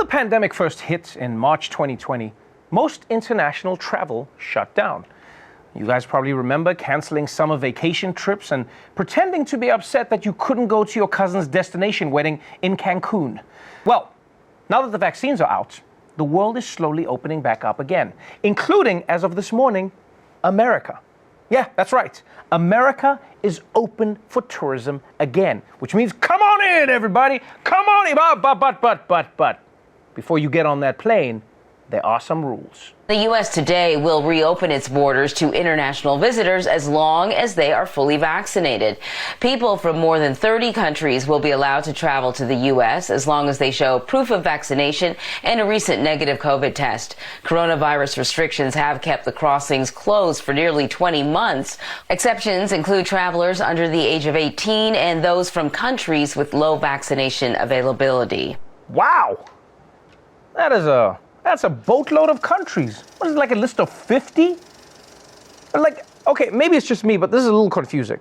pandemic first hit in March 2020, most international travel shut down. You guys probably remember canceling summer vacation trips and pretending to be upset that you couldn't go to your cousin's destination wedding in Cancun. Well, now that the vaccines are out, the world is slowly opening back up again, including, as of this morning, America. Yeah, that's right. America is open for tourism again, which means come on in, everybody. Come on in. But before you get on that plane, there are some rules. The U.S. today will reopen its borders to international visitors as long as they are fully vaccinated. People from more than 30 countries will be allowed to travel to the U.S. as long as they show proof of vaccination and a recent negative COVID test. Coronavirus restrictions have kept the crossings closed for nearly 20 months. Exceptions include travelers under the age of 18 and those from countries with low vaccination availability. Wow. That's a boatload of countries. What is it, like a list of 50? Like, okay, maybe it's just me, but this is a little confusing.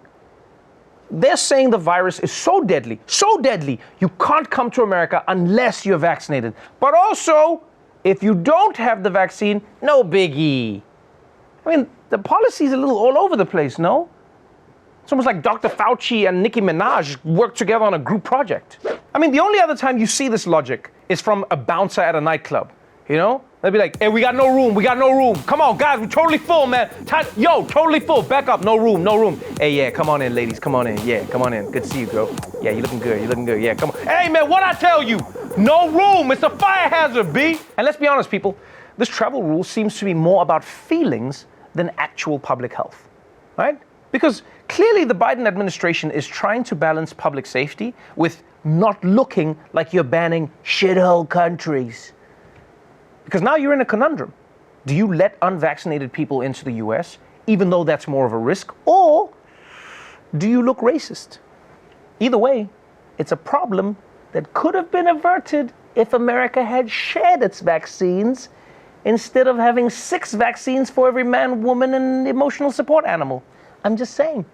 They're saying the virus is so deadly, you can't come to America unless you're vaccinated. But also, if you don't have the vaccine, no biggie. I mean, the policy's a little all over the place, no? It's almost like Dr. Fauci and Nicki Minaj worked together on a group project. I mean, the only other time you see this logic is from a bouncer at a nightclub. You know? They'd be like, hey, we got no room. Come on, guys, we're totally full, man. Totally full. Back up, no room. Hey, yeah, come on in, ladies, come on in. Yeah, come on in. Good to see you, girl. Yeah, you're looking good. Yeah, come on. Hey, man, what'd I tell you? No room. It's a fire hazard, B. And let's be honest, people, this travel rule seems to be more about feelings than actual public health, right? Because clearly the Biden administration is trying to balance public safety with not looking like you're banning shithole countries. Because now you're in a conundrum. Do you let unvaccinated people into the US, even though that's more of a risk, or do you look racist? Either way, it's a problem that could have been averted if America had shared its vaccines instead of having 6 vaccines for every man, woman, and emotional support animal. I'm just saying.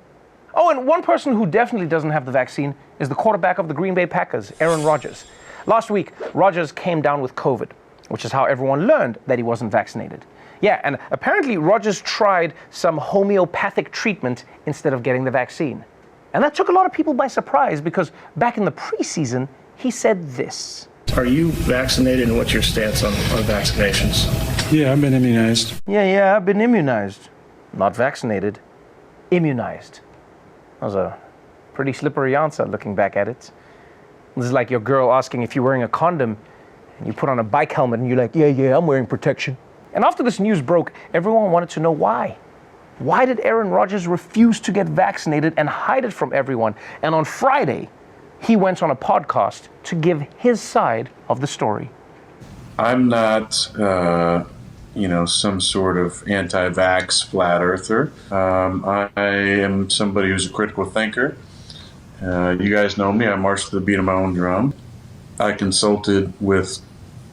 Oh, and one person who definitely doesn't have the vaccine is the quarterback of the Green Bay Packers, Aaron Rodgers. Last week, Rodgers came down with COVID, which is how everyone learned that he wasn't vaccinated. Yeah, and apparently Rodgers tried some homeopathic treatment instead of getting the vaccine. And that took a lot of people by surprise because back in the preseason, he said this. Are you vaccinated, and what's your stance on vaccinations? Yeah, I've been immunized. Yeah, I've been immunized. Not vaccinated, immunized. That was a pretty slippery answer looking back at it. This is like your girl asking if you're wearing a condom. You put on a bike helmet and you're like, yeah, I'm wearing protection. And after this news broke, everyone wanted to know why. Why did Aaron Rodgers refuse to get vaccinated and hide it from everyone? And on Friday, he went on a podcast to give his side of the story. I'm not, some sort of anti-vax flat earther. I am somebody who's a critical thinker. You guys know me. I march to the beat of my own drum. I consulted with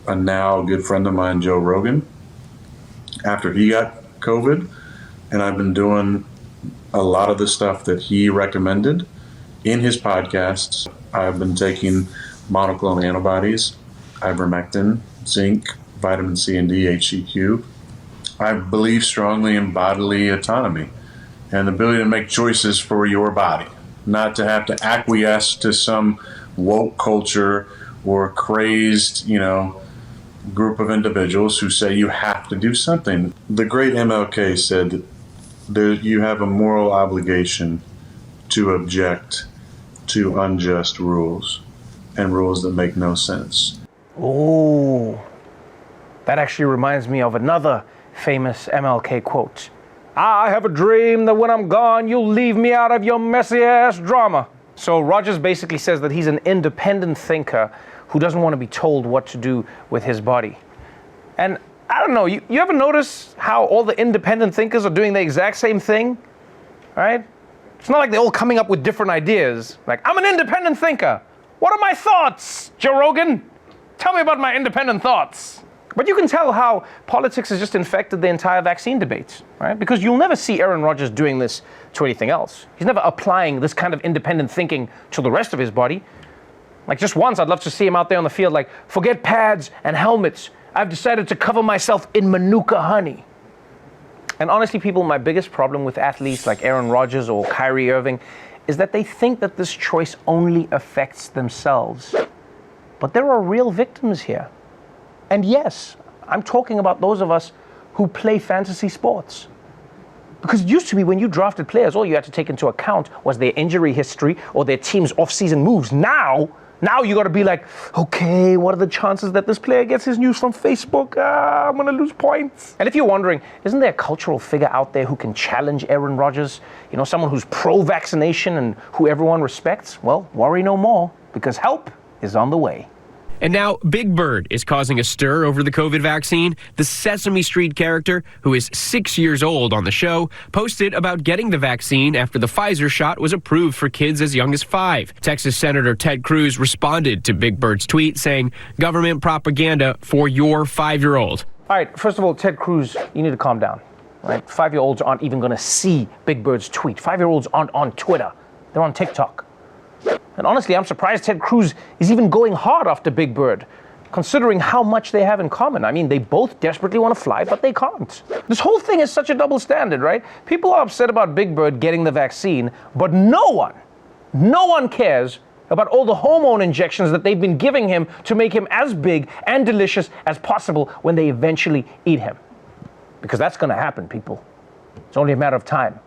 a now good friend of mine, Joe Rogan, after he got COVID, and I've been doing a lot of the stuff that he recommended in his podcasts. I've been taking monoclonal antibodies, ivermectin, zinc, vitamin C and D, HCQ. I believe strongly in bodily autonomy and the ability to make choices for your body, not to have to acquiesce to some woke culture or crazed, group of individuals who say you have to do something. The great MLK said that you have a moral obligation to object to unjust rules and rules that make no sense. Oh, that actually reminds me of another famous MLK quote. I have a dream that when I'm gone, you'll leave me out of your messy ass drama. So Rodgers basically says that he's an independent thinker who doesn't want to be told what to do with his body. And I don't know, you ever notice how all the independent thinkers are doing the exact same thing, right? It's not like they're all coming up with different ideas. Like, I'm an independent thinker. What are my thoughts, Joe Rogan? Tell me about my independent thoughts. But you can tell how politics has just infected the entire vaccine debate, right? Because you'll never see Aaron Rodgers doing this to anything else. He's never applying this kind of independent thinking to the rest of his body. Like just once, I'd love to see him out there on the field like, forget pads and helmets. I've decided to cover myself in Manuka honey. And honestly, people, my biggest problem with athletes like Aaron Rodgers or Kyrie Irving is that they think that this choice only affects themselves. But there are real victims here. And yes, I'm talking about those of us who play fantasy sports. Because it used to be when you drafted players, all you had to take into account was their injury history or their team's off-season moves. Now you got to be like, okay, what are the chances that this player gets his news from Facebook? I'm going to lose points. And if you're wondering, isn't there a cultural figure out there who can challenge Aaron Rodgers? You know, someone who's pro-vaccination and who everyone respects? Well, worry no more, because help is on the way. And now Big Bird is causing a stir over the COVID vaccine. The Sesame Street character, who is 6 years old on the show, posted about getting the vaccine after the Pfizer shot was approved for kids as young as 5. Texas Senator Ted Cruz responded to Big Bird's tweet saying, government propaganda for your 5-year-old. All right, first of all, Ted Cruz, you need to calm down. Right? 5-year-olds aren't even going to see Big Bird's tweet. 5-year-olds aren't on Twitter. They're on TikTok. And honestly, I'm surprised Ted Cruz is even going hard after Big Bird, considering how much they have in common. I mean, they both desperately want to fly, but they can't. This whole thing is such a double standard, right? People are upset about Big Bird getting the vaccine, but no one cares about all the hormone injections that they've been giving him to make him as big and delicious as possible when they eventually eat him. Because that's going to happen, people. It's only a matter of time.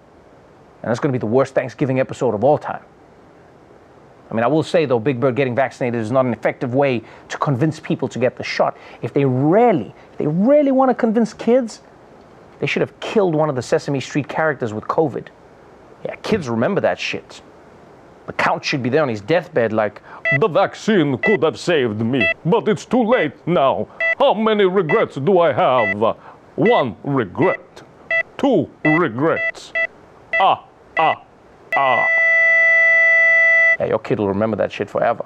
And that's going to be the worst Thanksgiving episode of all time. I mean, I will say, though, Big Bird getting vaccinated is not an effective way to convince people to get the shot. If they really want to convince kids, they should have killed one of the Sesame Street characters with COVID. Yeah, kids remember that shit. The Count should be there on his deathbed like, the vaccine could have saved me, but it's too late now. How many regrets do I have? 1 regret. 2 regrets. Yeah, your kid will remember that shit forever.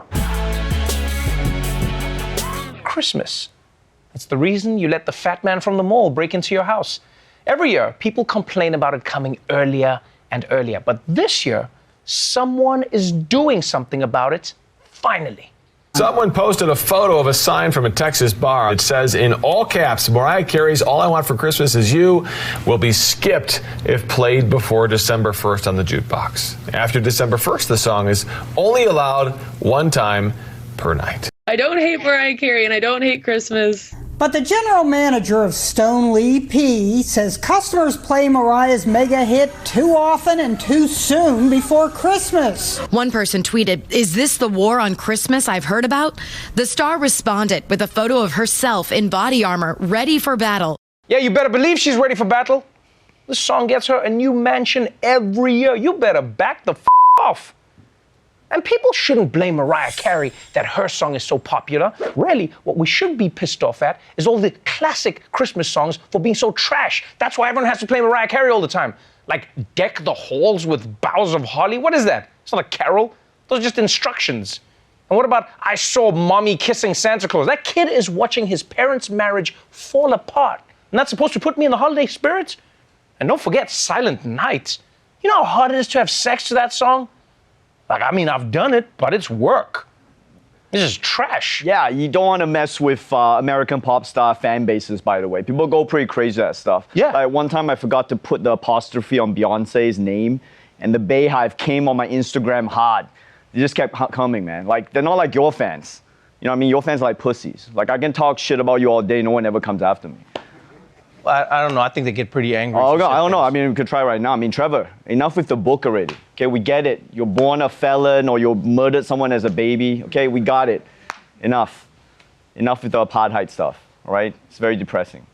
Christmas. It's the reason you let the fat man from the mall break into your house. Every year, people complain about it coming earlier and earlier. But this year, someone is doing something about it, finally. Someone posted a photo of a sign from a Texas bar. It says in all caps, Mariah Carey's All I Want for Christmas Is You will be skipped if played before December 1st on the jukebox. After December 1st, the song is only allowed 1 time per night. I don't hate Mariah Carey and I don't hate Christmas. But the general manager of Stone Lee P says customers play Mariah's mega hit too often and too soon before Christmas. One person tweeted, "Is this the war on Christmas I've heard about?" The star responded with a photo of herself in body armor, ready for battle. Yeah, you better believe she's ready for battle. This song gets her a new mansion every year. You better back the off. And people shouldn't blame Mariah Carey that her song is so popular. Really, what we should be pissed off at is all the classic Christmas songs for being so trash. That's why everyone has to play Mariah Carey all the time. Like, deck the halls with boughs of holly. What is that? It's not a carol. Those are just instructions. And what about I saw mommy kissing Santa Claus? That kid is watching his parents' marriage fall apart. And that's supposed to put me in the holiday spirit? And don't forget Silent Night. You know how hard it is to have sex to that song? Like, I mean, I've done it, but it's work. This is trash. Yeah, you don't want to mess with American pop star fan bases, by the way. People go pretty crazy at that stuff. Yeah. Like, one time I forgot to put the apostrophe on Beyonce's name, and the Bayhive came on my Instagram hard. They just kept coming, man. Like, they're not like your fans. You know what I mean? Your fans are like pussies. Like, I can talk shit about you all day, no one ever comes after me. I don't know. I think they get pretty angry. Oh, I don't know. I mean, we could try right now. I mean, Trevor, enough with the book already. Okay, we get it. You're born a felon or you murdered someone as a baby. Okay, we got it. Enough. Enough with the apartheid stuff, all right? It's very depressing.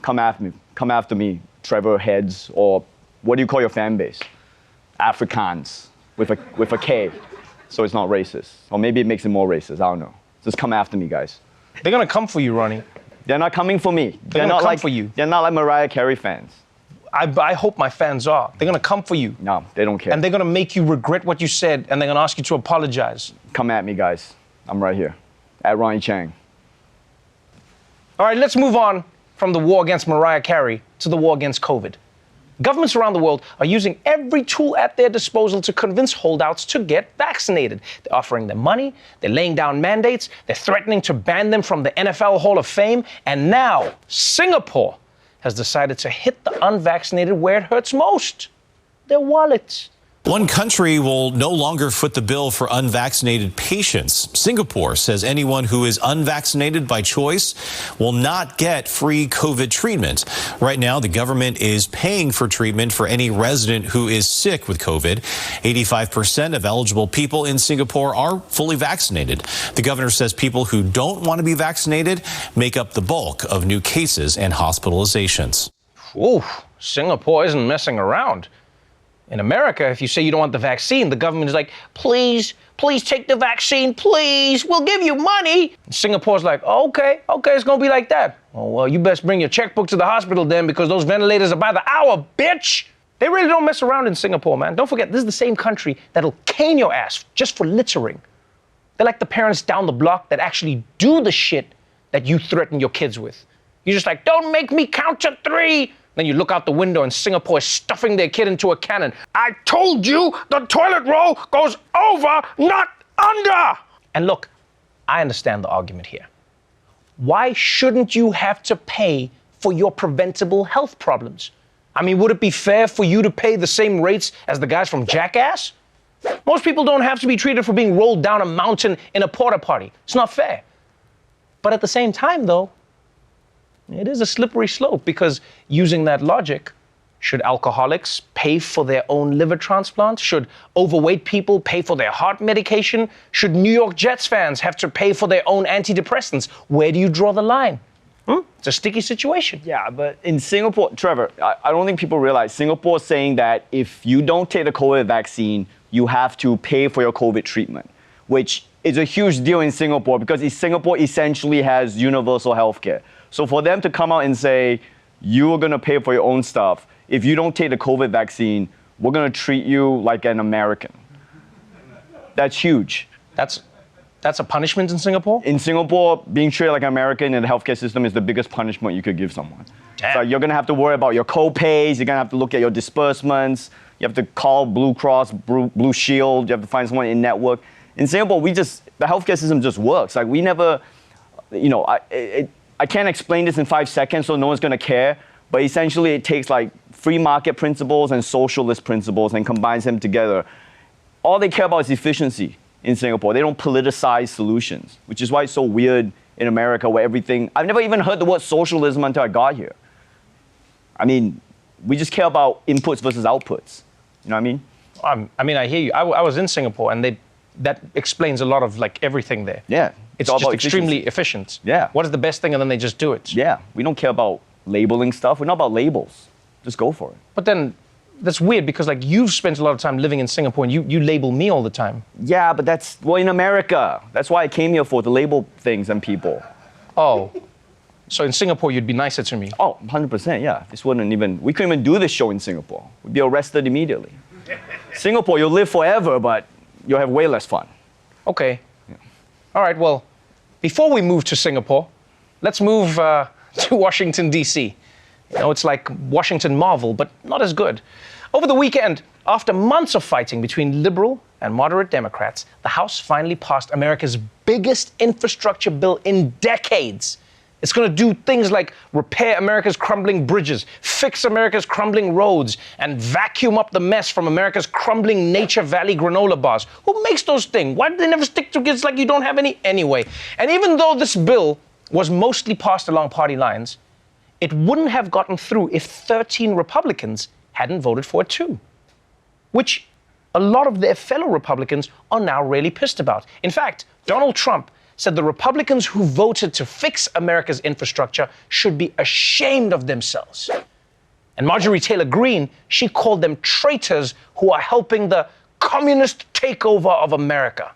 Come after me, Trevor heads, or what do you call your fan base? Afrikaans with a K, so it's not racist. Or maybe it makes it more racist, I don't know. Just come after me, guys. They're gonna come for you, Ronnie. They're not coming for me. They're not like for you. They're not like Mariah Carey fans. I hope my fans are. They're gonna come for you. No, they don't care. And they're gonna make you regret what you said, and they're gonna ask you to apologize. Come at me, guys. I'm right here. At Ronnie Chang. All right, let's move on from the war against Mariah Carey to the war against COVID. Governments around the world are using every tool at their disposal to convince holdouts to get vaccinated. They're offering them money, they're laying down mandates, they're threatening to ban them from the NFL Hall of Fame, and now Singapore has decided to hit the unvaccinated where it hurts most, their wallets. One country will no longer foot the bill for unvaccinated patients. Singapore says anyone who is unvaccinated by choice will not get free COVID treatment. Right now, the government is paying for treatment for any resident who is sick with COVID. 85% of eligible people in Singapore are fully vaccinated. The governor says people who don't want to be vaccinated make up the bulk of new cases and hospitalizations. Ooh, Singapore isn't messing around. In America, if you say you don't want the vaccine, the government is like, please take the vaccine, please, we'll give you money. Singapore's like, okay, it's gonna be like that. Oh, well, you best bring your checkbook to the hospital then, because those ventilators are by the hour, bitch. They really don't mess around in Singapore, man. Don't forget, this is the same country that'll cane your ass just for littering. They're like the parents down the block that actually do the shit that you threaten your kids with. You're just like, don't make me count to 3. Then you look out the window and Singapore is stuffing their kid into a cannon. I told you the toilet roll goes over, not under. And look, I understand the argument here. Why shouldn't you have to pay for your preventable health problems? I mean, would it be fair for you to pay the same rates as the guys from Jackass? Most people don't have to be treated for being rolled down a mountain in a porta potty. It's not fair. But at the same time, though, it is a slippery slope, because using that logic, should alcoholics pay for their own liver transplant? Should overweight people pay for their heart medication? Should New York Jets fans have to pay for their own antidepressants? Where do you draw the line? It's a sticky situation. Yeah, but in Singapore, Trevor, I don't think people realize Singapore is saying that if you don't take the COVID vaccine, you have to pay for your COVID treatment, which is a huge deal in Singapore, because Singapore essentially has universal health care. So for them to come out and say, you are going to pay for your own stuff, if you don't take the COVID vaccine, we're going to treat you like an American. That's huge. That's a punishment in Singapore? In Singapore, being treated like an American in the healthcare system is the biggest punishment you could give someone. Damn. So you're going to have to worry about your co-pays, you're going to have to look at your disbursements, you have to call Blue Cross, Blue Shield, you have to find someone in network. In Singapore, the healthcare system just works. Like, we never, I can't explain this in 5 seconds, so no one's gonna care, but essentially it takes like free market principles and socialist principles and combines them together. All they care about is efficiency in Singapore. They don't politicize solutions, which is why it's so weird in America, where I've never even heard the word socialism until I got here. I mean, we just care about inputs versus outputs. You know what I mean? I hear you. I was in Singapore, and that explains a lot of like everything there. Yeah. It's just extremely efficient. Yeah. What is the best thing, and then they just do it. Yeah. We don't care about labeling stuff. We're not about labels. Just go for it. But then that's weird, because like you've spent a lot of time living in Singapore, and you label me all the time. Yeah, but in America. That's why I came here for, to label things and people. Oh. So in Singapore, you'd be nicer to me? Oh, 100%, yeah. We couldn't even do this show in Singapore. We'd be arrested immediately. Singapore, you'll live forever, but you'll have way less fun. Okay. Yeah. All right, well, before we move to Singapore, let's move to Washington, D.C. It's like Washington Marvel, but not as good. Over the weekend, after months of fighting between liberal and moderate Democrats, the House finally passed America's biggest infrastructure bill in decades. It's going to do things like repair America's crumbling bridges, fix America's crumbling roads, and vacuum up the mess from America's crumbling Nature Valley granola bars. Who makes those things? Why do they never stick together? It's like you don't have any anyway. And even though this bill was mostly passed along party lines, it wouldn't have gotten through if 13 Republicans hadn't voted for it too, which a lot of their fellow Republicans are now really pissed about. In fact, Donald Trump said the Republicans who voted to fix America's infrastructure should be ashamed of themselves. And Marjorie Taylor Greene, she called them traitors who are helping the communist takeover of America.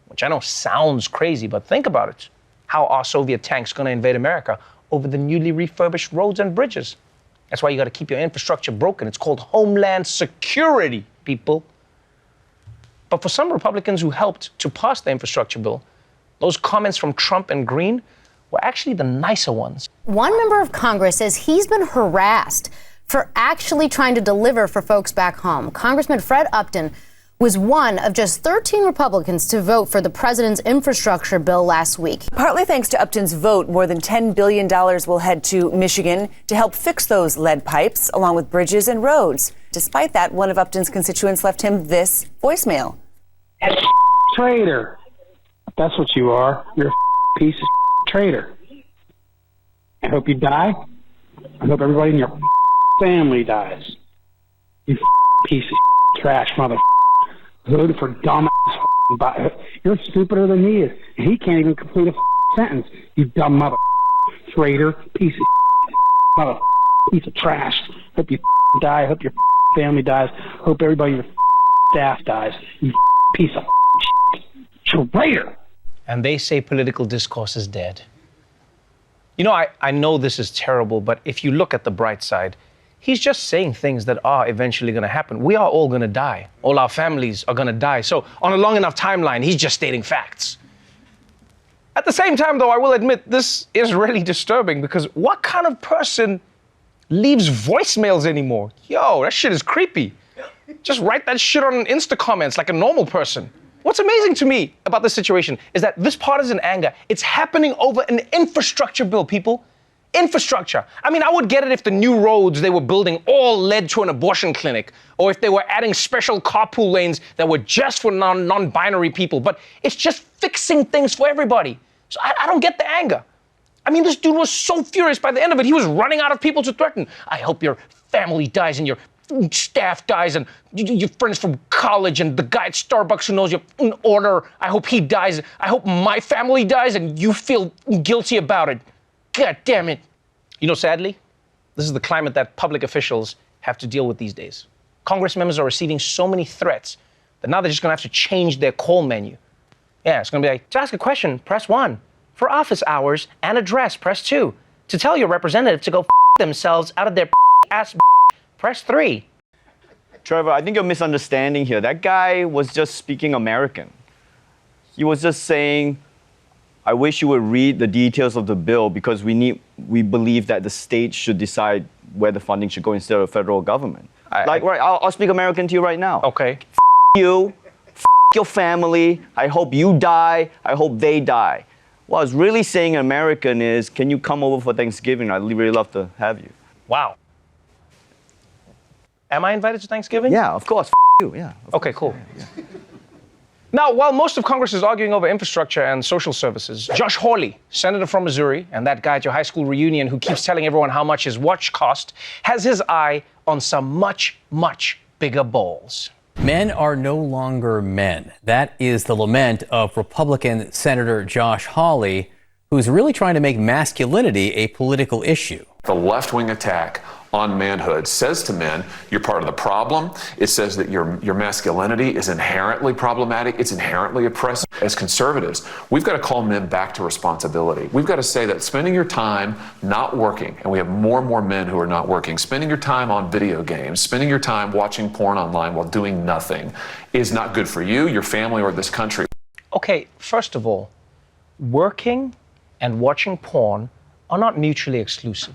Which I know sounds crazy, but think about it. How are Soviet tanks going to invade America over the newly refurbished roads and bridges? That's why you got to keep your infrastructure broken. It's called Homeland Security, people. But for some Republicans who helped to pass the infrastructure bill, those comments from Trump and Greene were actually the nicer ones. One member of Congress says he's been harassed for actually trying to deliver for folks back home. Congressman Fred Upton was one of just 13 Republicans to vote for the president's infrastructure bill last week. Partly thanks to Upton's vote, more than $10 billion will head to Michigan to help fix those lead pipes, along with bridges and roads. Despite that, one of Upton's constituents left him this voicemail. Traitor. That's what you are. You're a piece of traitor. I hope you die. I hope everybody in your family dies. You piece of trash, mother. Voted for dumb ass. You're stupider than he is. He can't even complete a sentence. You dumb mother. Traitor, piece of mother. Piece of trash. Hope you die. Hope your family dies. Hope everybody in your staff dies. You piece of traitor. And they say political discourse is dead. You know, I know this is terrible, but if you look at the bright side, he's just saying things that are eventually going to happen. We are all going to die. All our families are going to die. So on a long enough timeline, he's just stating facts. At the same time, though, I will admit this is really disturbing, because what kind of person leaves voicemails anymore? Yo, that shit is creepy. Just write that shit on Insta comments like a normal person. What's amazing to me about this situation is that this partisan anger, it's happening over an infrastructure bill, people. Infrastructure. I mean, I would get it if the new roads they were building all led to an abortion clinic, or if they were adding special carpool lanes that were just for non-binary people, but it's just fixing things for everybody. So I don't get the anger. I mean, this dude was so furious by the end of it, he was running out of people to threaten. I hope your family dies and your staff dies and your friends from college and the guy at Starbucks who knows your order, I hope he dies. I hope my family dies and you feel guilty about it. God damn it. You know, sadly, this is the climate that public officials have to deal with these days. Congress members are receiving so many threats that now they're just going to have to change their call menu. Yeah, it's going to be like, to ask a question, press 1. For office hours and address, press 2. To tell your representative to go themselves out of their ass, press 3. Trevor, I think you're misunderstanding here. That guy was just speaking American. He was just saying, I wish you would read the details of the bill, because we believe that the state should decide where the funding should go instead of the federal government. I'll speak American to you right now. Okay. You, your family, I hope you die, I hope they die. What I was really saying in American is, can you come over for Thanksgiving? I'd really love to have you. Wow. Am I invited to Thanksgiving? Yeah, of course. You, yeah. Okay, cool. Yeah. Now, while most of Congress is arguing over infrastructure and social services, Josh Hawley, senator from Missouri, and that guy at your high school reunion who keeps telling everyone how much his watch cost, has his eye on some much, much bigger balls. Men are no longer men. That is the lament of Republican Senator Josh Hawley, who's really trying to make masculinity a political issue. The left-wing attack on manhood says to men, you're part of the problem. It says that your masculinity is inherently problematic. It's inherently oppressive. As conservatives, we've got to call men back to responsibility. We've got to say that spending your time not working, and we have more and more men who are not working, spending your time on video games, spending your time watching porn online while doing nothing is not good for you, your family, or this country. Okay, first of all, working and watching porn are not mutually exclusive.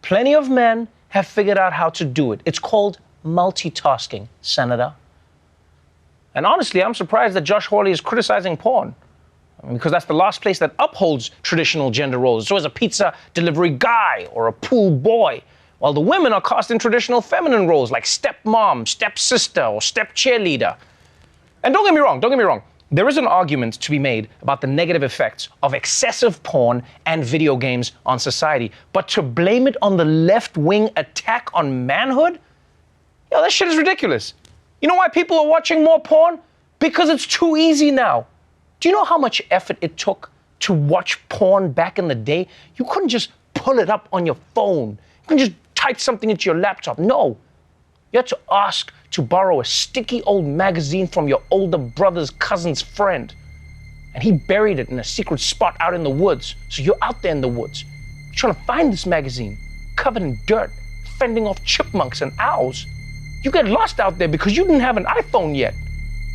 Plenty of men have figured out how to do it. It's called multitasking, Senator. And honestly, I'm surprised that Josh Hawley is criticizing porn. Because that's the last place that upholds traditional gender roles. So as a pizza delivery guy or a pool boy, while the women are cast in traditional feminine roles like stepmom, stepsister, or step cheerleader. And don't get me wrong. There is an argument to be made about the negative effects of excessive porn and video games on society. But to blame it on the left-wing attack on manhood? Yo, that shit is ridiculous. You know why people are watching more porn? Because it's too easy now. Do you know how much effort it took to watch porn back in the day? You couldn't just pull it up on your phone. You couldn't just type something into your laptop. No. You had to ask to borrow a sticky old magazine from your older brother's cousin's friend. And he buried it in a secret spot out in the woods. So you're out there in the woods. You're trying to find this magazine, covered in dirt, fending off chipmunks and owls. You get lost out there because you didn't have an iPhone yet.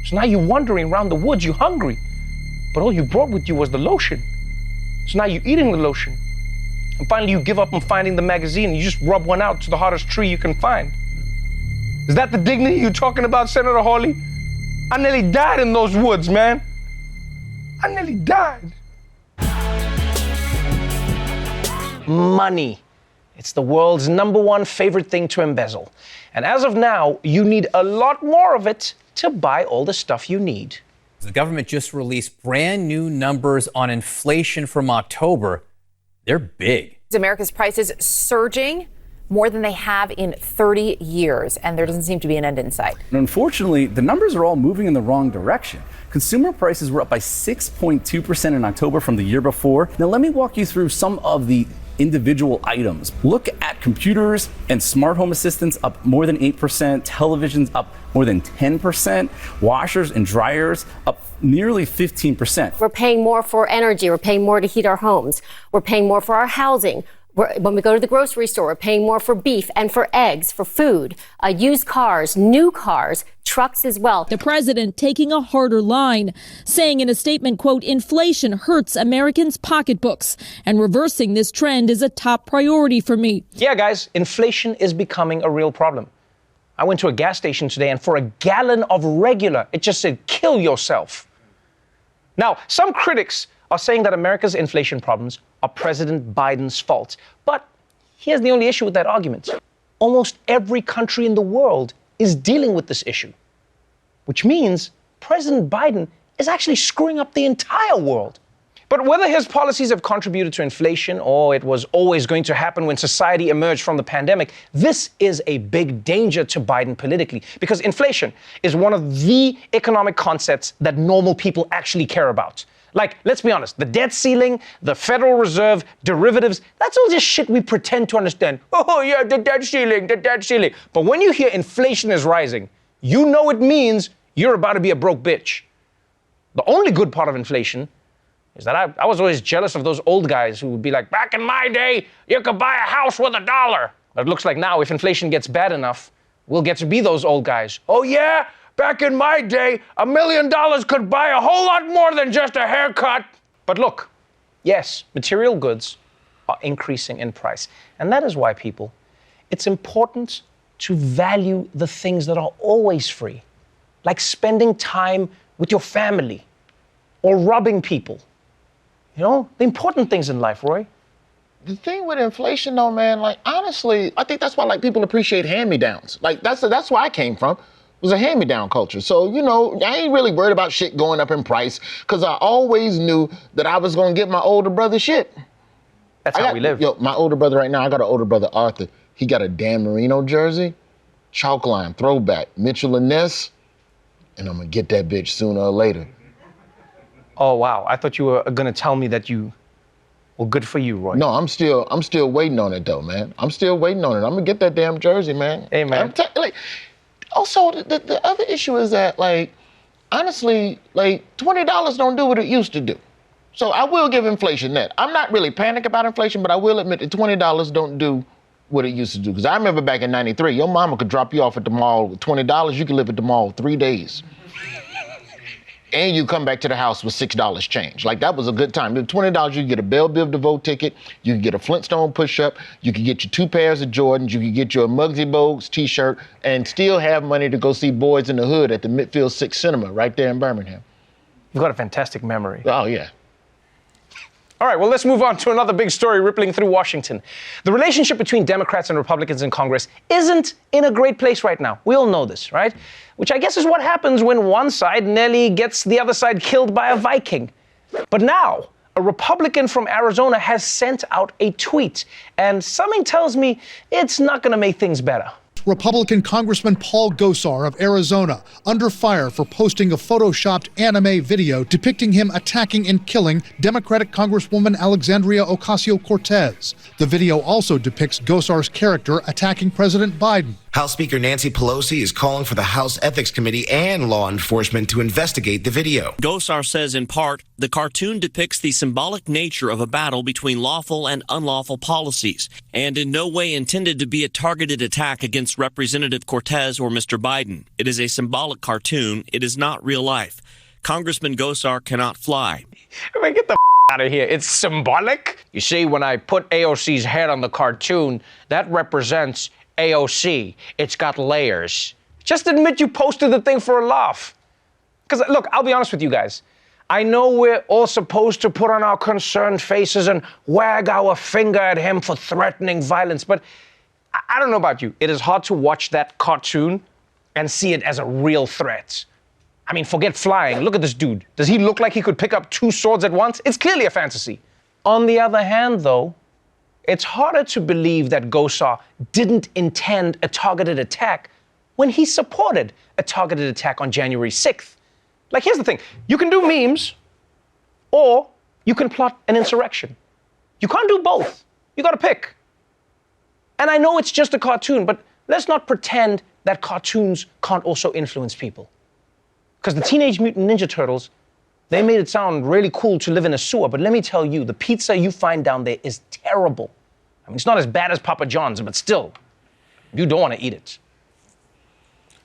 So now you're wandering around the woods, you're hungry. But all you brought with you was the lotion. So now you're eating the lotion. And finally, you give up on finding the magazine and you just rub one out to the hottest tree you can find. Is that the dignity you're talking about, Senator Hawley? I nearly died in those woods, man. I nearly died. Money. It's the world's #1 favorite thing to embezzle. And as of now, you need a lot more of it to buy all the stuff you need. The government just released brand new numbers on inflation from October. They're big. America's prices surging more than they have in 30 years, and there doesn't seem to be an end in sight. And unfortunately, the numbers are all moving in the wrong direction. Consumer prices were up by 6.2% in October from the year before. Now, let me walk you through some of the individual items. Look at computers and smart home assistants up more than 8%, televisions up more than 10%, washers and dryers up nearly 15%. We're paying more for energy. We're paying more to heat our homes. We're paying more for our housing. When we go to the grocery store, we're paying more for beef and for eggs, for food, used cars, new cars, trucks as well. The president taking a harder line, saying in a statement, quote, inflation hurts Americans' pocketbooks, and reversing this trend is a top priority for me. Yeah, guys, inflation is becoming a real problem. I went to a gas station today, and for a gallon of regular, it just said, kill yourself. Now, some critics are saying that America's inflation problems are President Biden's fault. But here's the only issue with that argument. Almost every country in the world is dealing with this issue, which means President Biden is actually screwing up the entire world. But whether his policies have contributed to inflation or it was always going to happen when society emerged from the pandemic, this is a big danger to Biden politically, because inflation is one of the economic concepts that normal people actually care about. Like, let's be honest, the debt ceiling, the Federal Reserve, derivatives, that's all just shit we pretend to understand. Oh yeah, the debt ceiling, the debt ceiling. But when you hear inflation is rising, you know it means you're about to be a broke bitch. The only good part of inflation is that I was always jealous of those old guys who would be like, back in my day, you could buy a house with $1. But it looks like now, if inflation gets bad enough, we'll get to be those old guys. Oh yeah? Back in my day, $1 million could buy a whole lot more than just a haircut. But look, yes, material goods are increasing in price. And that is why, people, it's important to value the things that are always free, like spending time with your family or robbing people. You know, the important things in life, Roy. The thing with inflation, though, man, like, honestly, I think that's why, like, people appreciate hand-me-downs. Like, that's where I came from. Was a hand-me-down culture. So, you know, I ain't really worried about shit going up in price because I always knew that I was going to get my older brother shit. That's how we live. Yo, my older brother right now, I got an older brother, Arthur. He got a Dan Marino jersey, chalk line, throwback, Mitchell and Ness, and I'm going to get that bitch sooner or later. Oh, wow. I thought you were going to tell me that you... Well, good for you, Roy. No, I'm still waiting on it, though, man. I'm still waiting on it. I'm going to get that damn jersey, man. Hey, man. Also, the other issue is that, like, honestly, like, $20 don't do what it used to do. So I will give inflation that. I'm not really panicked about inflation, but I will admit that $20 don't do what it used to do. Because I remember back in '93, your mama could drop you off at the mall with $20. You could live at the mall 3 days. And you come back to the house with $6 change. Like, that was a good time. With $20, you could get a Belle Biv DeVoe ticket, you could get a Flintstone push-up, you could get your 2 pairs of Jordans, you could get your Muggsy Bogues t-shirt, and still have money to go see Boys in the Hood at the Midfield 6 Cinema right there in Birmingham. You've got a fantastic memory. Oh, yeah. All right, well, let's move on to another big story rippling through Washington. The relationship between Democrats and Republicans in Congress isn't in a great place right now. We all know this, right? Which I guess is what happens when one side nearly gets the other side killed by a Viking. But now, a Republican from Arizona has sent out a tweet, and something tells me it's not going to make things better. Republican Congressman Paul GOSAR of Arizona under fire for posting a photoshopped anime video depicting him attacking and killing Democratic Congresswoman Alexandria Ocasio-Cortez. The video also depicts GOSAR's character attacking President Biden. House Speaker Nancy Pelosi is calling for the House Ethics Committee and law enforcement to investigate the video. GOSAR says, in part, the cartoon depicts the symbolic nature of a battle between lawful and unlawful policies, and in no way intended to be a targeted attack against Representative Cortez or Mr. Biden. It is a symbolic cartoon. It is not real life. Congressman GOSAR cannot fly. Man, get the out of here. It's symbolic. You see, when I put AOC's head on the cartoon, that represents AOC. It's got layers. Just admit you posted the thing for a laugh. Because, look, I'll be honest with you guys. I know we're all supposed to put on our concerned faces and wag our finger at him for threatening violence, but I don't know about you. It is hard to watch that cartoon and see it as a real threat. I mean, forget flying. Look at this dude. Does he look like he could pick up 2 swords at once? It's clearly a fantasy. On the other hand, though, it's harder to believe that GOSAR didn't intend a targeted attack when he supported a targeted attack on January 6th. Like, here's the thing. You can do memes, or you can plot an insurrection. You can't do both. You gotta pick. And I know it's just a cartoon, but let's not pretend that cartoons can't also influence people. Because the Teenage Mutant Ninja Turtles, they made it sound really cool to live in a sewer, but let me tell you, the pizza you find down there is terrible. I mean, it's not as bad as Papa John's, but still, you don't want to eat it.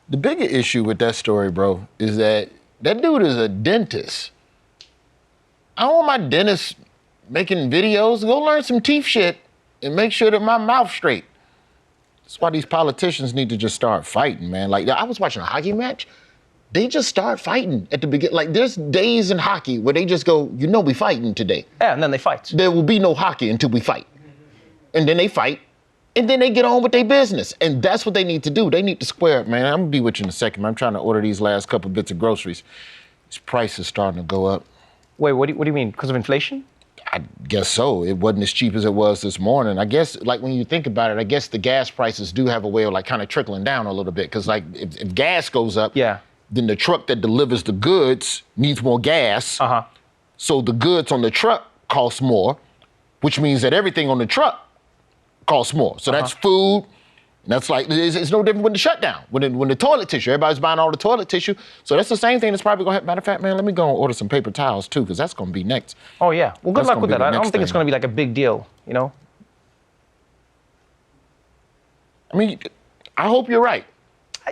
The bigger issue with that story, bro, is that dude is a dentist. I don't want my dentist making videos. Go learn some teeth shit and make sure that my mouth's straight. That's why these politicians need to just start fighting, man. Like, I was watching a hockey match. They just start fighting at the beginning. Like, there's days in hockey where they just go, you know we fighting today. Yeah, and then they fight. There will be no hockey until we fight. And then they fight. And then they get on with their business. And that's what they need to do. They need to square it, man. I'm going to be with you in a second. I'm trying to order these last couple bits of groceries. These prices starting to go up. Wait, what do you mean? Because of inflation? I guess so. It wasn't as cheap as it was this morning. I guess, like, when you think about it, I guess the gas prices do have a way of, like, kind of trickling down a little bit. Because, like, if gas goes up, then the truck that delivers the goods needs more gas. So the goods on the truck cost more, which means that everything on the truck costs more. So that's food. And that's like, it's no different with the shutdown. When the toilet tissue, everybody's buying all the toilet tissue. So that's the same thing that's probably going to happen. Matter of fact, man, let me go and order some paper towels too, because that's going to be next. Oh, yeah. Well, good luck with that. I don't think it's going to be like a big deal, you know? I mean, I hope you're right.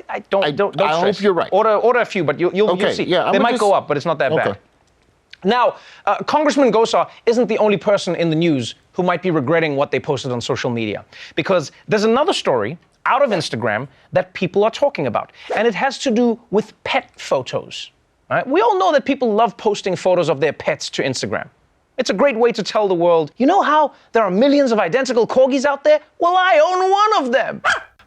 I don't stress. I hope you're right. Order a few, but you'll see. Yeah, they might go up, but it's not that bad. Now, Congressman GOSAR isn't the only person in the news who might be regretting what they posted on social media, because there's another story out of Instagram that people are talking about, and it has to do with pet photos. Right? We all know that people love posting photos of their pets to Instagram. It's a great way to tell the world, you know how there are millions of identical corgis out there? Well, I own one of them.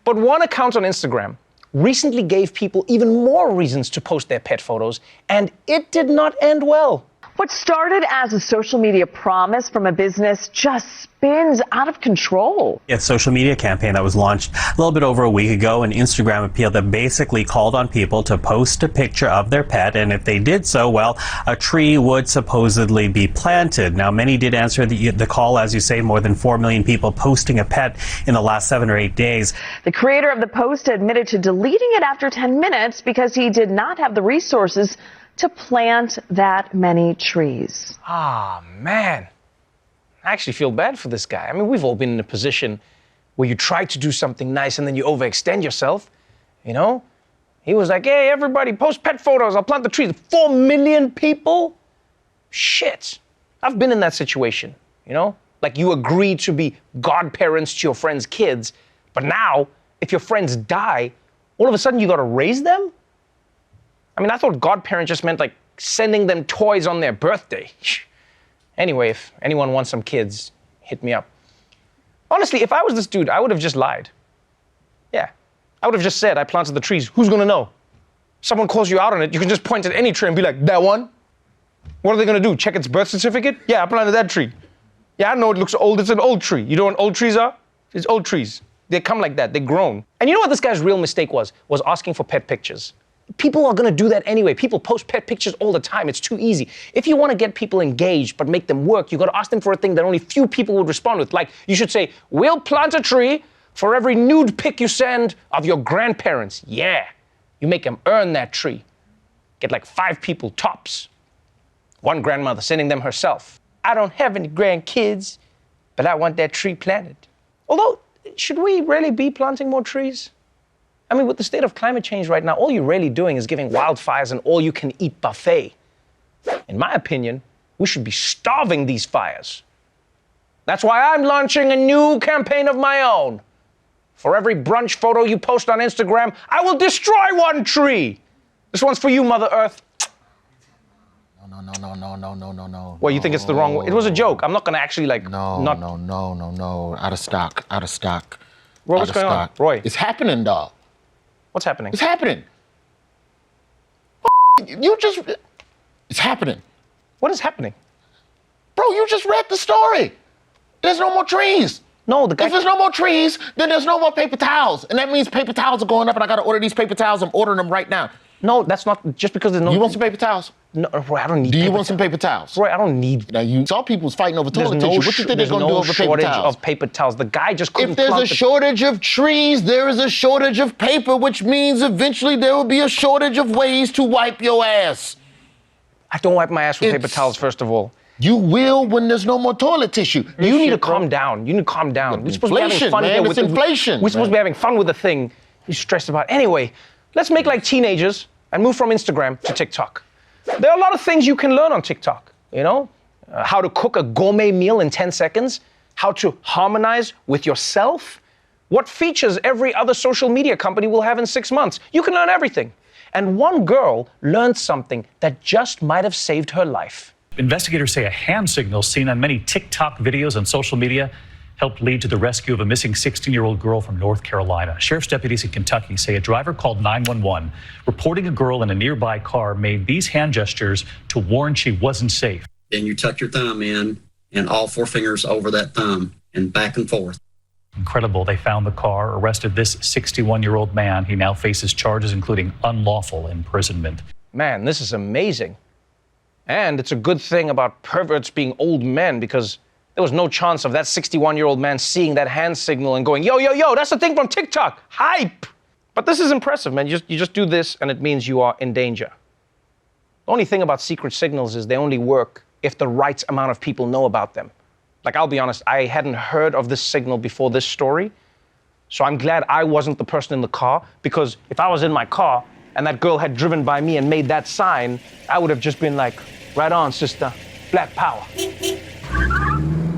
But one account on Instagram recently gave people even more reasons to post their pet photos, and it did not end well. What started as a social media promise from a business just spins out of control. It's a social media campaign that was launched a little bit over a week ago, an Instagram appeal that basically called on people to post a picture of their pet, and if they did so, well, a tree would supposedly be planted. Now, many did answer the call, as you say, more than 4 million people posting a pet in the last 7 or 8 days. The creator of the post admitted to deleting it after 10 minutes because he did not have the resources to plant that many trees. Ah, man. I actually feel bad for this guy. I mean, we've all been in a position where you try to do something nice and then you overextend yourself, you know? He was like, hey, everybody, post pet photos. I'll plant the trees. 4 million people? Shit. I've been in that situation, you know? Like, you agree to be godparents to your friends' kids, but now, if your friends die, all of a sudden you gotta raise them? I mean, I thought godparent just meant like sending them toys on their birthday. Anyway, if anyone wants some kids, hit me up. Honestly, if I was this dude, I would have just lied. Yeah, I would have just said, I planted the trees. Who's gonna know? Someone calls you out on it, you can just point at any tree and be like, that one? What are they gonna do? Check its birth certificate? Yeah, I planted that tree. Yeah, I know it looks old, it's an old tree. You know what old trees are? It's old trees. They come like that, they're grown. And you know what this guy's real mistake was asking for pet pictures. People are gonna do that anyway. People post pet pictures all the time. It's too easy. If you wanna get people engaged but make them work, you gotta ask them for a thing that only few people would respond with. Like, you should say, we'll plant a tree for every nude pic you send of your grandparents. Yeah, you make them earn that tree. Get like 5 people tops. One grandmother sending them herself. I don't have any grandkids, but I want that tree planted. Although, should we really be planting more trees? I mean, with the state of climate change right now, all you're really doing is giving wildfires an all-you-can-eat buffet. In my opinion, We should be starving these fires. That's why I'm launching a new campaign of my own. For every brunch photo you post on Instagram, I will destroy one tree. This one's for you, Mother Earth. No. Well, you think it's the wrong way? It was a joke. I'm not going to actually No. Out of stock. Roy, what's going on? Roy. It's happening, dog. What's happening? It's happening. It's happening. What is happening? Bro, you just read the story. There's no more trees. No, the guy. If there's no more trees, then there's no more paper towels. And that means paper towels are going up and I got to order these paper towels. I'm ordering them right now. No, that's not just because there's no. You want some paper towels? No, Roy, I don't need. Do you want some paper towels? Roy, I don't need. Now you saw people fighting over toilet tissue. What you think they're going to do over paper towels? There's no shortage of paper towels. The guy just couldn't. If there's a shortage of trees, there is a shortage of paper, which means eventually there will be a shortage of ways to wipe your ass. I don't wipe my ass with paper towels, first of all. You will when there's no more toilet tissue. You need to calm down. You need to calm down. We're supposed to be having fun here with inflation. We're supposed to be having fun with the thing you're stressed about. Anyway, let's make like teenagers and move from Instagram to TikTok. There are a lot of things you can learn on TikTok. You know, how to cook a gourmet meal in 10 seconds, how to harmonize with yourself, what features every other social media company will have in 6 months. You can learn everything. And one girl learned something that just might have saved her life. Investigators say a hand signal seen on many TikTok videos on social media helped lead to the rescue of a missing 16-year-old girl from North Carolina. Sheriff's deputies in Kentucky say a driver called 911 reporting a girl in a nearby car made these hand gestures to warn she wasn't safe. Then you tuck your thumb in and all four fingers over that thumb and back and forth. Incredible. They found the car, arrested this 61-year-old man. He now faces charges including unlawful imprisonment. Man, this is amazing. And it's a good thing about perverts being old men because there was no chance of that 61-year-old man seeing that hand signal and going, yo, that's the thing from TikTok. Hype. But this is impressive, man. You just do this and it means you are in danger. The only thing about secret signals is they only work if the right amount of people know about them. Like, I'll be honest, I hadn't heard of this signal before this story. So I'm glad I wasn't the person in the car, because if I was in my car and that girl had driven by me and made that sign, I would have just been like, right on, sister, Black Power.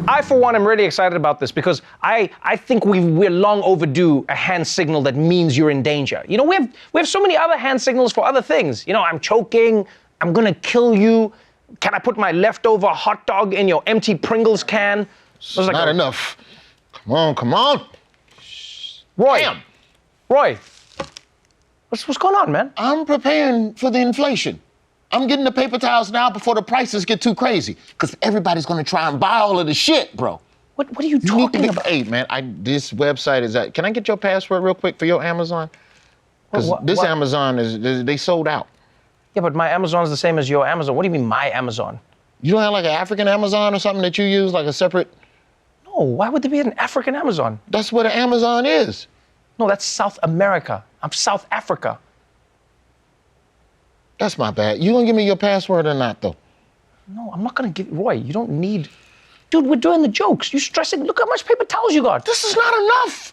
I, for one, am really excited about this because I think we're long overdue a hand signal that means you're in danger. You know, we have so many other hand signals for other things. You know, I'm choking, I'm gonna kill you. Can I put my leftover hot dog in your empty Pringles can? Not enough. Come on. Roy. Damn. Roy. What's going on, man? I'm preparing for the inflation. I'm getting the paper towels now before the prices get too crazy. Because everybody's going to try and buy all of the shit, bro. What are you talking about? Hey, man, this website is that. Can I get your password real quick for your Amazon? Because this Amazon they sold out. Yeah, but my Amazon is the same as your Amazon. What do you mean, my Amazon? You don't have like an African Amazon or something that you use, like a separate? No, why would there be an African Amazon? That's what an Amazon is. No, that's South America. I'm South Africa. That's my bad. You gonna give me your password or not, though? No, I'm not gonna give, Roy, you don't need, dude, we're doing the jokes. You stressing, look how much paper towels you got. This is not enough.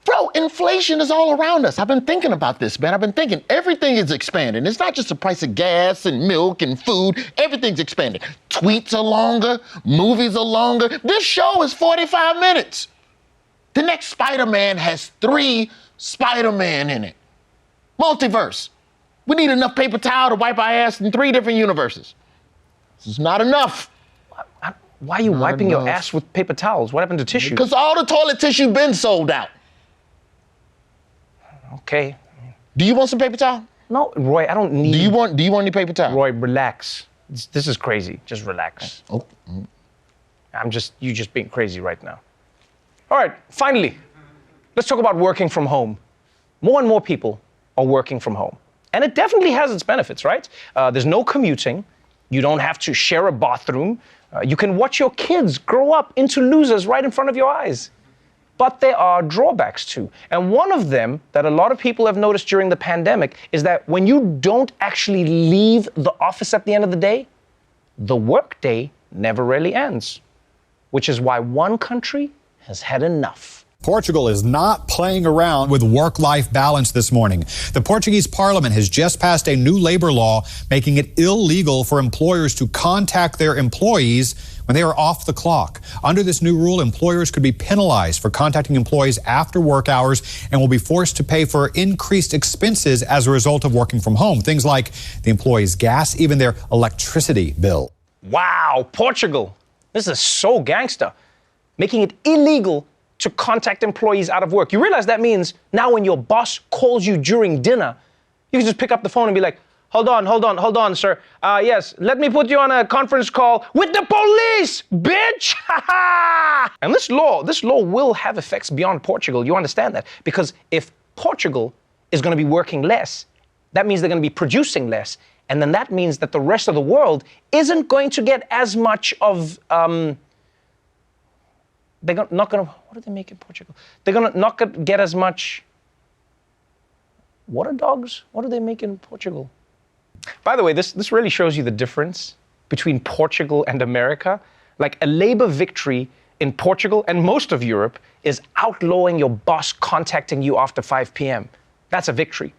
Bro, inflation is all around us. I've been thinking about this, man. I've been thinking everything is expanding. It's not just the price of gas and milk and food. Everything's expanding. Tweets are longer, movies are longer. This show is 45 minutes. The next Spider-Man has 3 Spider-Man in it. Multiverse. We need enough paper towel to wipe our ass in 3 different universes. This is not enough. Why are you wiping your ass with paper towels? What happened to tissue? Because all the toilet tissue been sold out. Okay. Do you want some paper towel? No, Roy, I don't need. Do you want any paper towel? Roy, relax. This is crazy. Just relax. Oh. You're just being crazy right now. All right, finally, let's talk about working from home. More and more people are working from home. And it definitely has its benefits, right? There's no commuting. You don't have to share a bathroom. You can watch your kids grow up into losers right in front of your eyes. But there are drawbacks too. And one of them that a lot of people have noticed during the pandemic is that when you don't actually leave the office at the end of the day, the workday never really ends. Which is why one country has had enough. Portugal is not playing around with work-life balance this morning. The Portuguese parliament has just passed a new labor law making it illegal for employers to contact their employees when they are off the clock. Under this new rule, employers could be penalized for contacting employees after work hours and will be forced to pay for increased expenses as a result of working from home. Things like the employee's gas, even their electricity bill. Wow, Portugal. This is so gangster. Making it illegal to contact employees out of work. You realize that means now when your boss calls you during dinner, you can just pick up the phone and be like, hold on, sir. Yes, let me put you on a conference call with the police, bitch! And this law will have effects beyond Portugal. You understand that? Because if Portugal is going to be working less, that means they're going to be producing less. And then that means that the rest of the world isn't going to get as much of, they're not going to, what do they make in Portugal? They're going to not get as much water dogs? What do they make in Portugal? By the way, this really shows you the difference between Portugal and America. Like a labor victory in Portugal and most of Europe is outlawing your boss contacting you after 5 p.m. That's a victory.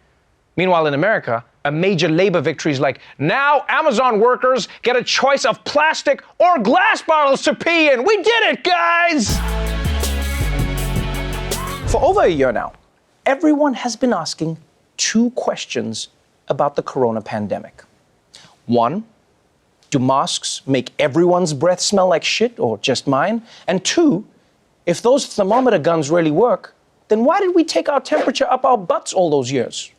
Meanwhile, in America, a major labor victory is like, now Amazon workers get a choice of plastic or glass bottles to pee in. We did it, guys! For over a year now, everyone has been asking 2 questions about the corona pandemic. 1, do masks make everyone's breath smell like shit or just mine? And 2, if those thermometer guns really work, then why did we take our temperature up our butts all those years?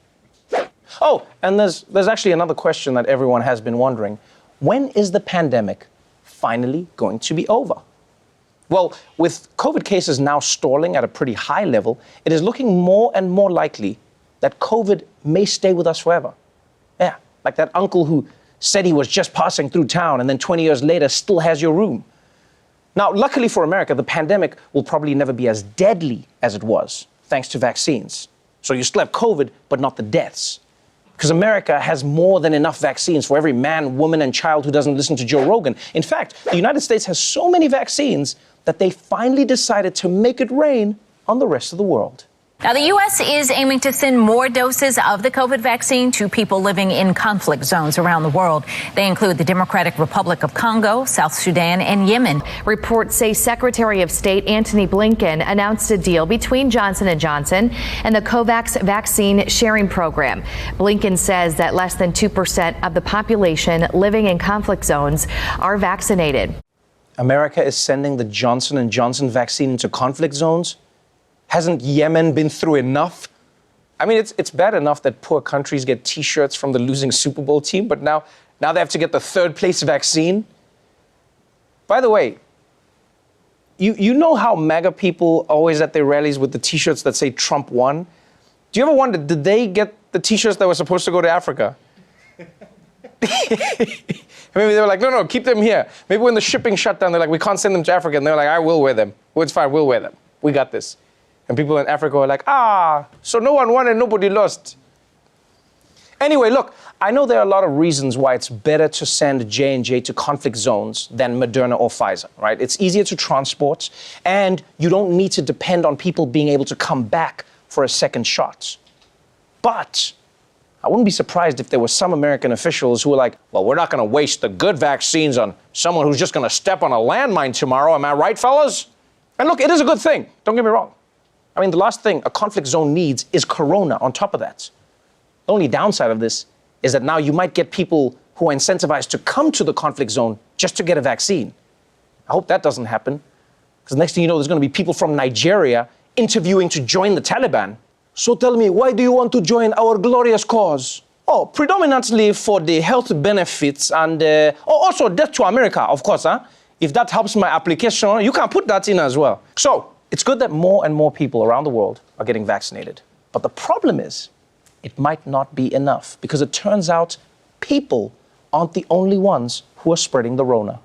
Oh, and there's actually another question that everyone has been wondering. When is the pandemic finally going to be over? Well, with COVID cases now stalling at a pretty high level, it is looking more and more likely that COVID may stay with us forever. Yeah, like that uncle who said he was just passing through town and then 20 years later still has your room. Now, luckily for America, the pandemic will probably never be as deadly as it was, thanks to vaccines. So you still have COVID, but not the deaths. Because America has more than enough vaccines for every man, woman, and child who doesn't listen to Joe Rogan. In fact, the United States has so many vaccines that they finally decided to make it rain on the rest of the world. Now, the U.S. is aiming to send more doses of the COVID vaccine to people living in conflict zones around the world. They include the Democratic Republic of Congo, South Sudan, and Yemen. Reports say Secretary of State Antony Blinken announced a deal between Johnson & Johnson and the COVAX vaccine sharing program. Blinken says that less than 2% of the population living in conflict zones are vaccinated. America is sending the Johnson & Johnson vaccine into conflict zones? Hasn't Yemen been through enough? I mean, it's bad enough that poor countries get T-shirts from the losing Super Bowl team, but now they have to get the 3rd place vaccine. By the way, you know how MAGA people always at their rallies with the T-shirts that say Trump won? Do you ever wonder, did they get the T-shirts that were supposed to go to Africa? Maybe they were like, no, keep them here. Maybe when the shipping shut down, they're like, we can't send them to Africa. And they're like, I will wear them. Well, it's fine, we'll wear them. We got this. And people in Africa are like, so no one won and nobody lost. Anyway, look, I know there are a lot of reasons why it's better to send J&J to conflict zones than Moderna or Pfizer, right? It's easier to transport, and you don't need to depend on people being able to come back for a second shot. But I wouldn't be surprised if there were some American officials who were like, well, we're not going to waste the good vaccines on someone who's just going to step on a landmine tomorrow. Am I right, fellas? And look, it is a good thing. Don't get me wrong. I mean, the last thing a conflict zone needs is corona on top of that. The only downside of this is that now you might get people who are incentivized to come to the conflict zone just to get a vaccine. I hope that doesn't happen, because next thing you know, there's going to be people from Nigeria interviewing to join the Taliban. So tell me, why do you want to join our glorious cause? Oh, predominantly for the health benefits and also death to America, of course. If that helps my application, you can put that in as well. So it's good that more and more people around the world are getting vaccinated. But the problem is, it might not be enough, because it turns out people aren't the only ones who are spreading the Rona.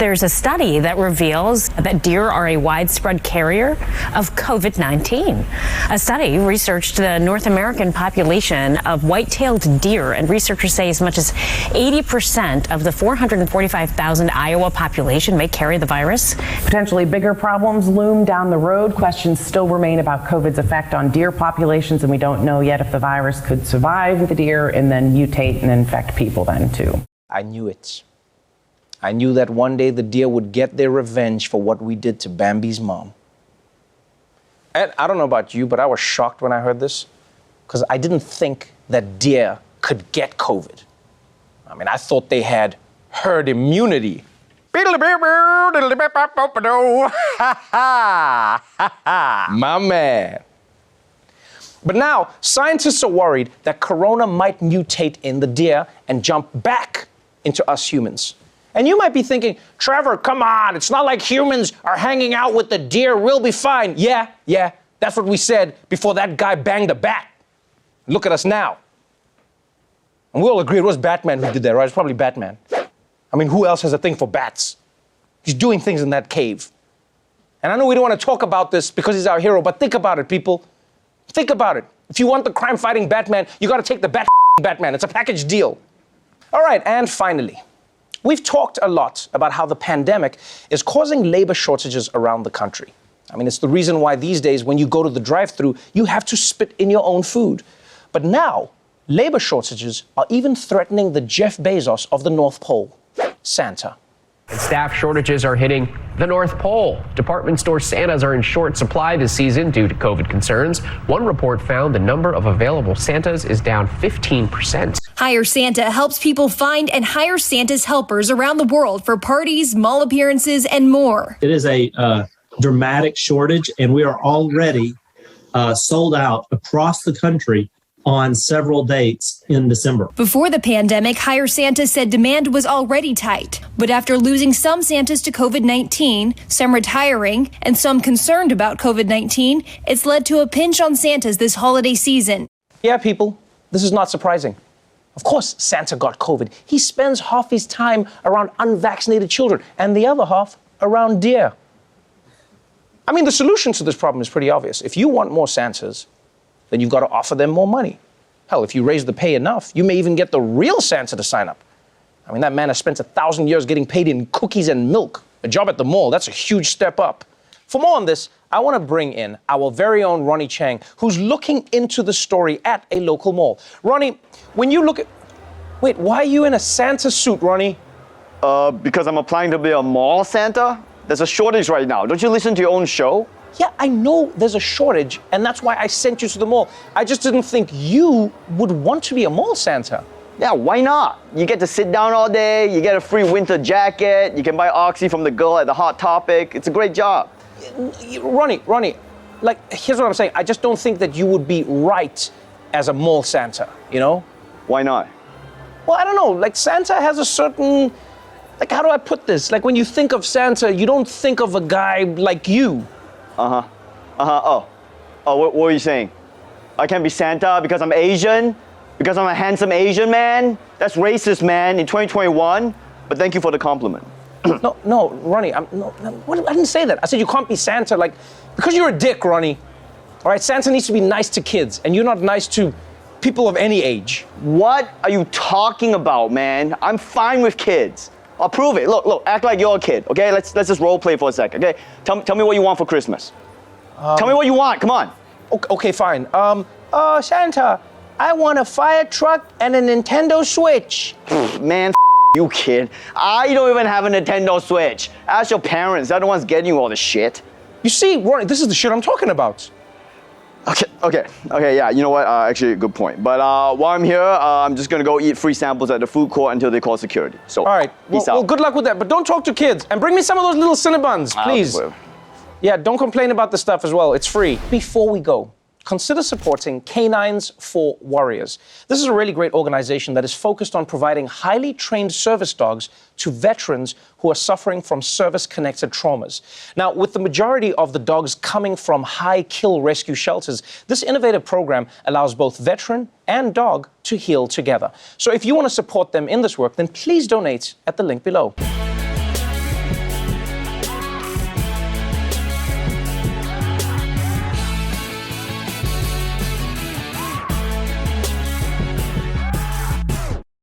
There's a study that reveals that deer are a widespread carrier of COVID-19. A study researched the North American population of white-tailed deer, and researchers say as much as 80% of the 445,000 Iowa population may carry the virus. Potentially bigger problems loom down the road. Questions still remain about COVID's effect on deer populations, and we don't know yet if the virus could survive the deer and then mutate and infect people then too. I knew it. I knew that one day the deer would get their revenge for what we did to Bambi's mom. And I don't know about you, but I was shocked when I heard this, because I didn't think that deer could get COVID. I mean, I thought they had herd immunity. My man. But now, scientists are worried that corona might mutate in the deer and jump back into us humans. And you might be thinking, Trevor, come on, it's not like humans are hanging out with the deer, we'll be fine. Yeah, that's what we said before that guy banged a bat. Look at us now. And we all agree it was Batman who did that, right? It's probably Batman. I mean, who else has a thing for bats? He's doing things in that cave. And I know we don't want to talk about this because he's our hero, but think about it, people. Think about it. If you want the crime-fighting Batman, you got to take the Batman. It's a package deal. All right, and finally, we've talked a lot about how the pandemic is causing labor shortages around the country. I mean, it's the reason why these days when you go to the drive-thru, you have to spit in your own food. But now, labor shortages are even threatening the Jeff Bezos of the North Pole, Santa. And staff shortages are hitting the North Pole. Department store Santas are in short supply this season due to COVID concerns. One report found the number of available Santas is down 15%. Hire Santa helps people find and hire Santa's helpers around the world for parties, mall appearances, and more. It is a dramatic shortage, and we are already sold out across the country on several dates in December. Before the pandemic, Hire Santa said demand was already tight. But after losing some Santas to COVID-19, some retiring, and some concerned about COVID-19, it's led to a pinch on Santas this holiday season. Yeah, people, this is not surprising. Of course, Santa got COVID. He spends half his time around unvaccinated children and the other half around deer. I mean, the solution to this problem is pretty obvious. If you want more Santas, then you've got to offer them more money. Hell, if you raise the pay enough, you may even get the real Santa to sign up. I mean, that man has spent 1,000 years getting paid in cookies and milk. A job at the mall, that's a huge step up. For more on this, I want to bring in our very own Ronnie Chang, who's looking into the story at a local mall. Ronnie, when you look at... Wait, why are you in a Santa suit, Ronnie? Because I'm applying to be a mall Santa. There's a shortage right now. Don't you listen to your own show? Yeah, I know there's a shortage, and that's why I sent you to the mall. I just didn't think you would want to be a mall Santa. Yeah, why not? You get to sit down all day, you get a free winter jacket, you can buy Oxy from the girl at the Hot Topic. It's a great job. Ronnie, like, here's what I'm saying. I just don't think that you would be right as a mall Santa, you know? Why not? Well, I don't know. Like, Santa has a certain... Like, how do I put this? Like, when you think of Santa, you don't think of a guy like you. Oh, what were you saying? I can't be Santa because I'm Asian? Because I'm a handsome Asian man? That's racist, man, in 2021. But thank you for the compliment. No, Ronnie, I didn't say that. I said you can't be Santa, like, because you're a dick, Ronnie. All right, Santa needs to be nice to kids, and you're not nice to people of any age. What are you talking about, man? I'm fine with kids. I'll prove it. Look, act like you're a kid, okay? Let's just role play for a second, okay? Tell me what you want for Christmas. Tell me what you want, come on. Okay, fine. Santa, I want a fire truck and a Nintendo Switch. Man, you kid. I don't even have a Nintendo Switch. Ask your parents, they're the ones getting you all the shit. You see, Ronnie, this is the shit I'm talking about. Okay, yeah, you know what, actually, good point. But while I'm here, I'm just gonna go eat free samples at the food court until they call security. So, all right, well, good luck with that, but don't talk to kids. And bring me some of those little Cinnabons, please. Yeah, don't complain about the stuff as well, it's free. Before we go, consider supporting Canines for Warriors. This is a really great organization that is focused on providing highly trained service dogs to veterans who are suffering from service-connected traumas. Now, with the majority of the dogs coming from high-kill rescue shelters, this innovative program allows both veteran and dog to heal together. So if you want to support them in this work, then please donate at the link below.